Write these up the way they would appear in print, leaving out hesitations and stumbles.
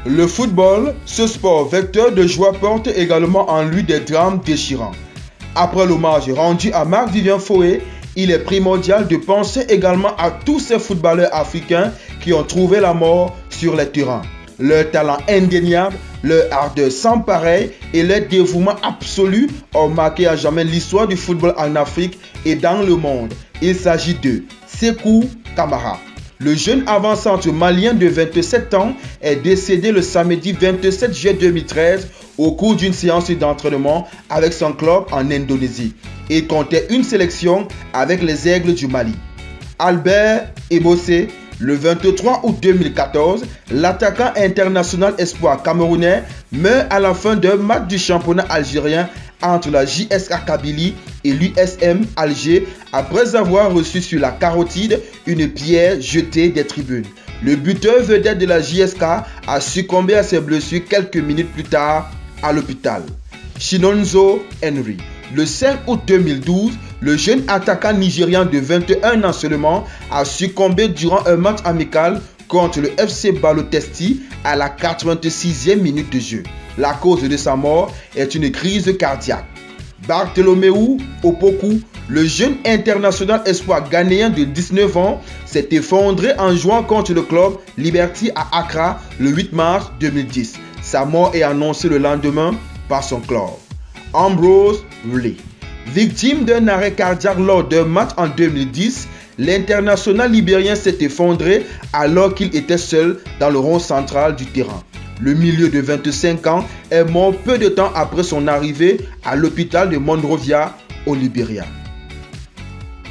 Le football, ce sport vecteur de joie, porte également en lui des drames déchirants. Après l'hommage rendu à Marc-Vivien Foé, il est primordial de penser également à tous ces footballeurs africains qui ont trouvé la mort sur les terrains. Leur talent indéniable, leur ardeur sans pareil et leur dévouement absolu ont marqué à jamais l'histoire du football en Afrique et dans le monde. Il s'agit de Sékou Kamara. Le jeune avant-centre malien de 27 ans est décédé le samedi 27 juillet 2013 au cours d'une séance d'entraînement avec son club en Indonésie. Il comptait une sélection avec les Aigles du Mali. Albert Ebossé, le 23 août 2014, l'attaquant international espoir camerounais meurt à la fin d'un match du championnat algérien entre la JSK Kabylie et l'USM Alger après avoir reçu sur la carotide une pierre jetée des tribunes. Le buteur vedette de la JSK a succombé à ses blessures quelques minutes plus tard à l'hôpital. Chinonso Henry. Le 5 août 2012, le jeune attaquant nigérian de 21 ans seulement a succombé durant un match amical contre le FC Balotesti à la 86e minute de jeu. La cause de sa mort est une crise cardiaque. Bartholomew Opoku, le jeune international espoir ghanéen de 19 ans, s'est effondré en jouant contre le club Liberty à Accra le 8 mars 2010. Sa mort est annoncée le lendemain par son club. Ambrose Lee. Victime d'un arrêt cardiaque lors d'un match en 2010, l'international libérien s'est effondré alors qu'il était seul dans le rond central du terrain. Le milieu de 25 ans est mort peu de temps après son arrivée à l'hôpital de Monrovia au Libéria.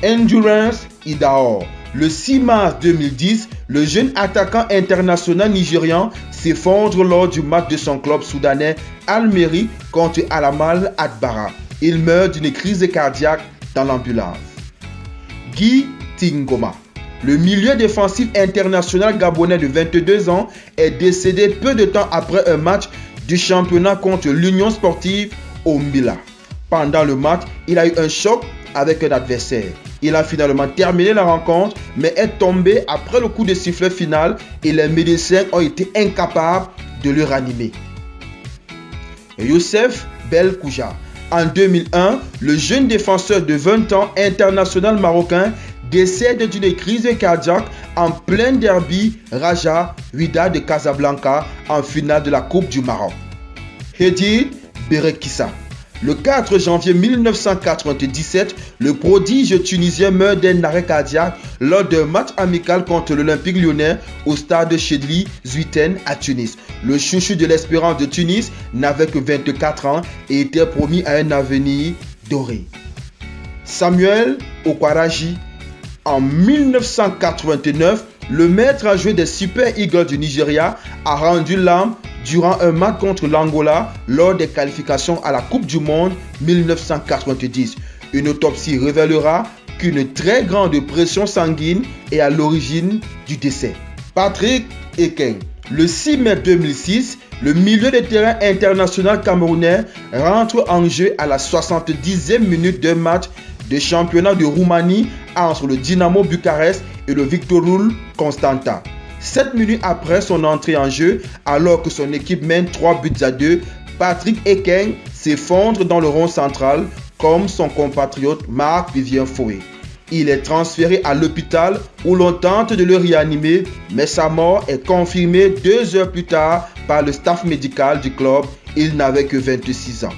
Endurance Idaho. Le 6 mars 2010, le jeune attaquant international nigérian s'effondre lors du match de son club soudanais Al-Meri contre Al-Amal Adbara. Il meurt d'une crise cardiaque dans l'ambulance. Guy Tingoma. Le milieu défensif international gabonais de 22 ans est décédé peu de temps après un match du championnat contre l'Union sportive Ombila. Pendant le match, il a eu un choc avec un adversaire. Il a finalement terminé la rencontre, mais est tombé après le coup de sifflet final et les médecins ont été incapables de le ranimer. Youssef Belkouja. En 2001, le jeune défenseur de 20 ans international marocain décède d'une crise cardiaque en plein derby Raja Wydad de Casablanca en finale de la Coupe du Maroc. Hedi Berekissa. Le 4 janvier 1997, le prodige tunisien meurt d'un arrêt cardiaque lors d'un match amical contre l'Olympique lyonnais au stade Chedli Zuiten à Tunis. Le chouchou de l'Espérance de Tunis n'avait que 24 ans et était promis à un avenir doré. Samuel Okwaraji. En 1989, le maître à jouer des Super Eagles du Nigeria a rendu l'âme durant un match contre l'Angola lors des qualifications à la Coupe du Monde 1990. Une autopsie révélera qu'une très grande pression sanguine est à l'origine du décès. Patrick Ekeng. Le 6 mai 2006, le milieu de terrain international camerounais rentre en jeu à la 70e minute d'un match de championnat de Roumanie entre le Dynamo Bucarest et le Victorul Constanta. 7 minutes après son entrée en jeu, alors que son équipe mène 3-2, Patrick Ekeng s'effondre dans le rond central comme son compatriote Marc-Vivien Foé. Il est transféré à l'hôpital où l'on tente de le réanimer, mais sa mort est confirmée 2 heures plus tard par le staff médical du club. Il n'avait que 26 ans.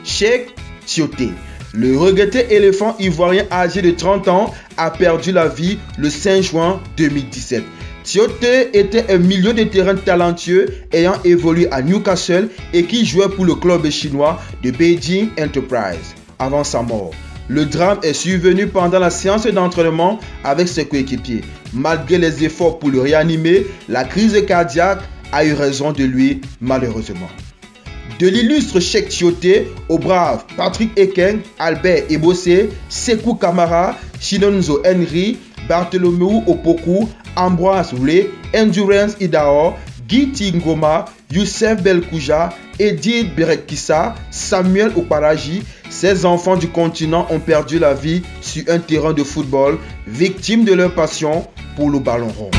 Cheikh Tioté. Le regretté éléphant ivoirien âgé de 30 ans a perdu la vie le 5 juin 2017. Tioté était un milieu de terrain talentueux ayant évolué à Newcastle et qui jouait pour le club chinois de Beijing Enterprise avant sa mort. Le drame est survenu pendant la séance d'entraînement avec ses coéquipiers. Malgré les efforts pour le réanimer, la crise cardiaque a eu raison de lui malheureusement. De l'illustre Cheikh Tioté au brave Patrick Ekeng, Albert Ebossé, Sékou Kamara, Chinonso Henry, Bartholomew Opoku, Ambroise Lee, Endurance Idaho, Guy Tingoma, Youssef Belkouja, Edith Berekissa, Samuel Okwaraji, ces enfants du continent ont perdu la vie sur un terrain de football, victimes de leur passion pour le ballon rond.